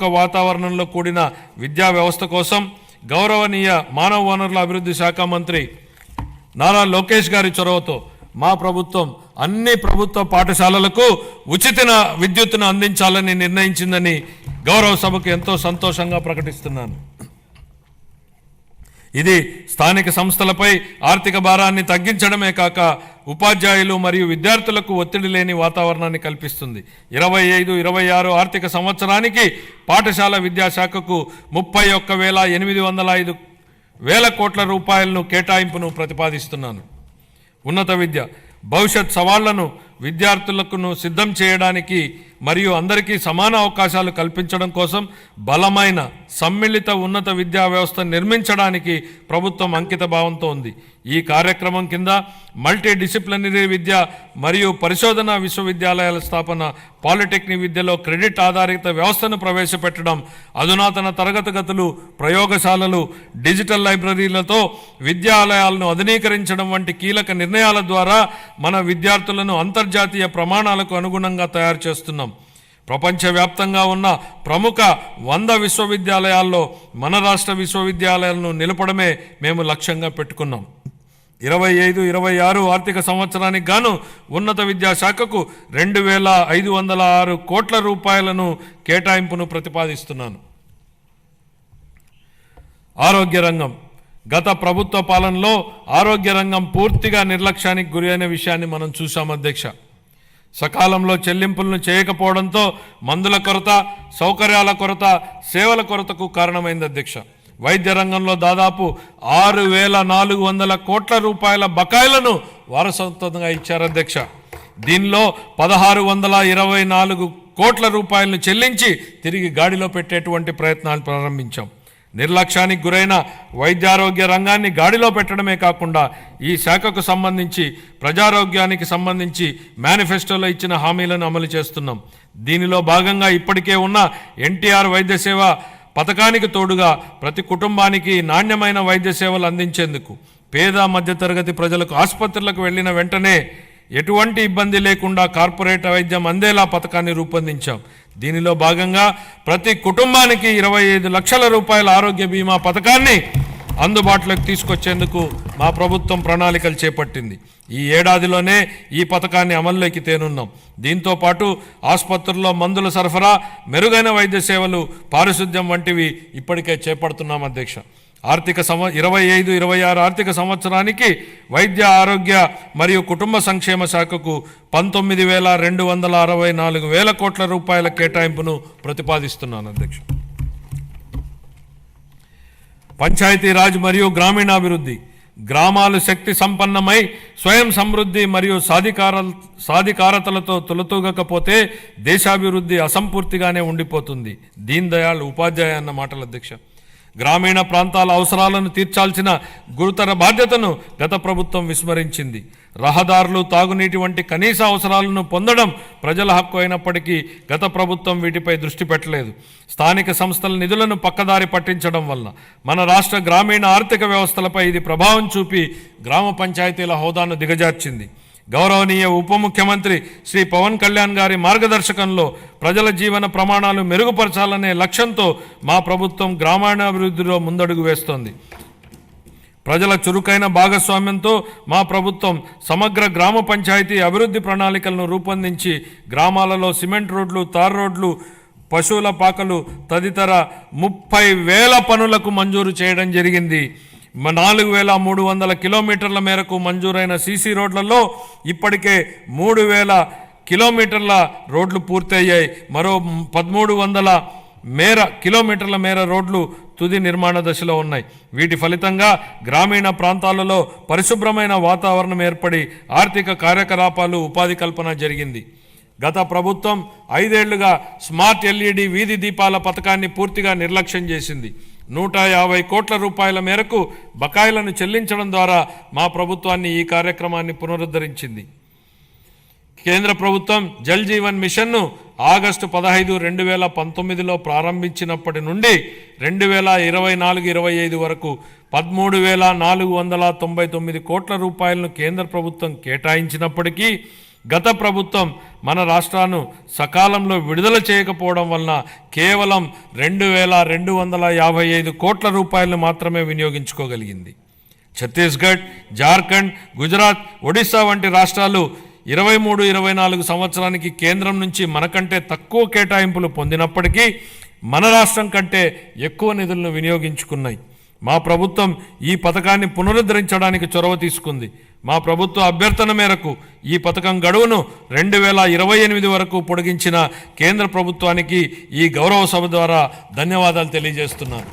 పూర్వక వాతావరణంలో కూడిన విద్యా వ్యవస్థ కోసం గౌరవనీయ మానవ వనరుల అభివృద్ధి శాఖ మంత్రి నారా లోకేష్ గారి చొరవతో మా ప్రభుత్వం అన్ని ప్రభుత్వ పాఠశాలలకు ఉచిత విద్యుత్తును అందించాలని నిర్ణయించిందని గౌరవ సభకు ఎంతో సంతోషంగా ప్రకటిస్తున్నాను. ఇది స్థానిక సంస్థలపై ఆర్థిక భారాన్ని తగ్గించడమే కాక ఉపాధ్యాయులు మరియు విద్యార్థులకు ఒత్తిడి లేని వాతావరణాన్ని కల్పిస్తుంది. 25-26 ఆర్థిక సంవత్సరానికి పాఠశాల విద్యాశాఖకు 31,805 కోట్ల రూపాయలను కేటాయింపును ప్రతిపాదిస్తున్నాను. ఉన్నత విద్య భవిష్యత్ సవాళ్లను విద్యార్థులకు సిద్ధం చేయడానికి మరియు అందరికీ సమాన అవకాశాలు కల్పించడం కోసం బలమైన సమ్మిళిత ఉన్నత విద్యా వ్యవస్థ నిర్మించడానికి ప్రభుత్వం అంకిత భావంతో ఉంది. ఈ కార్యక్రమం కింద మల్టీ డిసిప్లినరీ విద్య మరియు పరిశోధనా విశ్వవిద్యాలయాల స్థాపన, పాలిటెక్నిక్ విద్యలో క్రెడిట్ ఆధారిత వ్యవస్థను ప్రవేశపెట్టడం, అధునాతన తరగతి గదులు, ప్రయోగశాలలు, డిజిటల్ లైబ్రరీలతో విద్యాలయాలను ఆధునీకరించడం వంటి కీలక నిర్ణయాల ద్వారా మన విద్యార్థులను అంతర్జాతీయ ప్రమాణాలకు అనుగుణంగా తయారు చేస్తున్నాం. ప్రపంచవ్యాప్తంగా ఉన్న ప్రముఖ 100 విశ్వవిద్యాలయాల్లో మన రాష్ట్ర విశ్వవిద్యాలయాలను నిలపడమే మేము లక్ష్యంగా పెట్టుకున్నాం. 25-26 ఆర్థిక సంవత్సరానికి గాను ఉన్నత విద్యాశాఖకు 2,506 కోట్ల రూపాయలను కేటాయింపును ప్రతిపాదిస్తున్నాను. ఆరోగ్య రంగం గత ప్రభుత్వ పాలనలో ఆరోగ్య రంగం పూర్తిగా నిర్లక్ష్యానికి గురైన విషయాన్ని మనం చూసాం అధ్యక్ష. సకాలంలో చెల్లింపులను చేయకపోవడంతో మందుల కొరత, సౌకర్యాల కొరత, సేవల కొరతకు కారణమైంది అధ్యక్ష. వైద్య రంగంలో దాదాపు 6,400 కోట్ల రూపాయల బకాయిలను వారసత్వంగా ఇచ్చారు అధ్యక్ష. దీనిలో 1,624 కోట్ల రూపాయలను చెల్లించి తిరిగి గాడిలో పెట్టేటువంటి ప్రయత్నాలు ప్రారంభించాం. నిర్లక్ష్యానికి గురైన వైద్యారోగ్య రంగాన్ని గాడిలో పెట్టడమే కాకుండా ఈ శాఖకు సంబంధించి ప్రజారోగ్యానికి సంబంధించి మేనిఫెస్టోలో ఇచ్చిన హామీలను అమలు చేస్తున్నాం. దీనిలో భాగంగా ఇప్పటికే ఉన్న ఎన్టీఆర్ వైద్య సేవ పథకానికి తోడుగా ప్రతి కుటుంబానికి నాణ్యమైన వైద్య సేవలు అందించేందుకు పేద మధ్యతరగతి ప్రజలకు ఆసుపత్రులకు వెళ్లిన వెంటనే ఎటువంటి ఇబ్బంది లేకుండా కార్పొరేట్ వైద్యం అందేలా పథకాన్ని రూపొందించాం. దీనిలో భాగంగా ప్రతి కుటుంబానికి 25 లక్షల రూపాయల ఆరోగ్య బీమా పథకాన్ని అందుబాటులోకి తీసుకొచ్చేందుకు మా ప్రభుత్వం ప్రణాళికలు చేపట్టింది. ఈ ఏడాదిలోనే ఈ పథకాన్ని అమల్లోకి తేనున్నాం. దీంతో పాటు ఆసుపత్రుల్లో మందుల సరఫరా, మెరుగైన వైద్య సేవలు, పారిశుద్ధ్యం వంటివి ఇప్పటికే చేపడుతున్నాం అధ్యక్ష. 25-26 ఆర్థిక సంవత్సరానికి వైద్య ఆరోగ్య మరియు కుటుంబ సంక్షేమ శాఖకు 19,264 కోట్ల రూపాయల కేటాయింపును ప్రతిపాదిస్తున్నాను అధ్యక్ష. పంచాయతీరాజ్ మరియు గ్రామీణాభివృద్ధి గ్రామాలు శక్తి సంపన్నమై స్వయం సమృద్ధి మరియు సాధికారతలతో తులతూగకపోతే దేశాభివృద్ధి అసంపూర్తిగానే ఉండిపోతుంది. దీన్ దయాళ్ ఉపాధ్యాయ అన్న మాటలు అధ్యక్ష. గ్రామీణ ప్రాంతాల అవసరాలను తీర్చాల్సిన గురుతర బాధ్యతను గత ప్రభుత్వం విస్మరించింది. రహదారులు, తాగునీటి వంటి కనీస అవసరాలను పొందడం ప్రజల హక్కు అయినప్పటికీ గత ప్రభుత్వం వీటిపై దృష్టి పెట్టలేదు. స్థానిక సంస్థల నిధులను పక్కదారి పట్టించడం వల్ల మన రాష్ట్ర గ్రామీణ ఆర్థిక వ్యవస్థలపై ఇది ప్రభావం చూపి గ్రామ పంచాయతీల హోదాను దిగజార్చింది. గౌరవనీయ ఉప ముఖ్యమంత్రి శ్రీ పవన్ కళ్యాణ్ గారి మార్గదర్శకంలో ప్రజల జీవన ప్రమాణాలు మెరుగుపరచాలనే లక్ష్యంతో మా ప్రభుత్వం గ్రామీణాభివృద్ధిలో ముందడుగు వేస్తోంది. ప్రజల చురుకైన భాగస్వామ్యంతో మా ప్రభుత్వం సమగ్ర గ్రామ పంచాయతీ అభివృద్ధి ప్రణాళికలను రూపొందించి గ్రామాలలో సిమెంట్ రోడ్లు, తార్ రోడ్లు, పశువుల పాకలు తదితర 30,000 పనులకు మంజూరు చేయడం జరిగింది. 4,300 కిలోమీటర్ల మేరకు మంజూరైన సీసీ రోడ్లలో ఇప్పటికే 3,000 కిలోమీటర్ల రోడ్లు పూర్తయ్యాయి. మరో 1,300 కిలోమీటర్ల మేర రోడ్లు తుది నిర్మాణ దశలో ఉన్నాయి. వీటి ఫలితంగా గ్రామీణ ప్రాంతాలలో పరిశుభ్రమైన వాతావరణం ఏర్పడి ఆర్థిక కార్యకలాపాలు, ఉపాధి కల్పన జరిగింది. గత ప్రభుత్వం 5 ఏళ్లుగా స్మార్ట్ ఎల్ఈడి వీధి దీపాల పథకాన్ని పూర్తిగా నిర్లక్ష్యం చేసింది. 150 కోట్ల రూపాయల మేరకు బకాయిలను చెల్లించడం ద్వారా మా ప్రభుత్వాన్ని ఈ కార్యక్రమాన్ని పునరుద్ధరించింది. కేంద్ర ప్రభుత్వం జల్ జీవన్ మిషన్ను ఆగస్టు 15, 2019లో ప్రారంభించినప్పటి నుండి 2024-25 వరకు 13,499 కోట్ల రూపాయలను కేంద్ర ప్రభుత్వం కేటాయించినప్పటికీ గత ప్రభుత్వం మన రాష్ట్రాన్ని సకాలంలో విడుదల చేయకపోవడం వలన కేవలం 2,255 కోట్ల రూపాయలను మాత్రమే వినియోగించుకోగలిగింది. ఛత్తీస్గఢ్, జార్ఖండ్, గుజరాత్, ఒడిశా వంటి రాష్ట్రాలు 23-24 సంవత్సరానికి కేంద్రం నుంచి మనకంటే తక్కువ కేటాయింపులు పొందినప్పటికీ మన రాష్ట్రం కంటే ఎక్కువ నిధులను వినియోగించుకున్నాయి. మా ప్రభుత్వం ఈ పథకాన్ని పునరుద్ధరించడానికి చొరవ తీసుకుంది. మా ప్రభుత్వ అభ్యర్థన మేరకు ఈ పథకం గడువును 2028 వరకు పొడిగించిన కేంద్ర ప్రభుత్వానికి ఈ గౌరవ సభ ద్వారా ధన్యవాదాలు తెలియజేస్తున్నాను.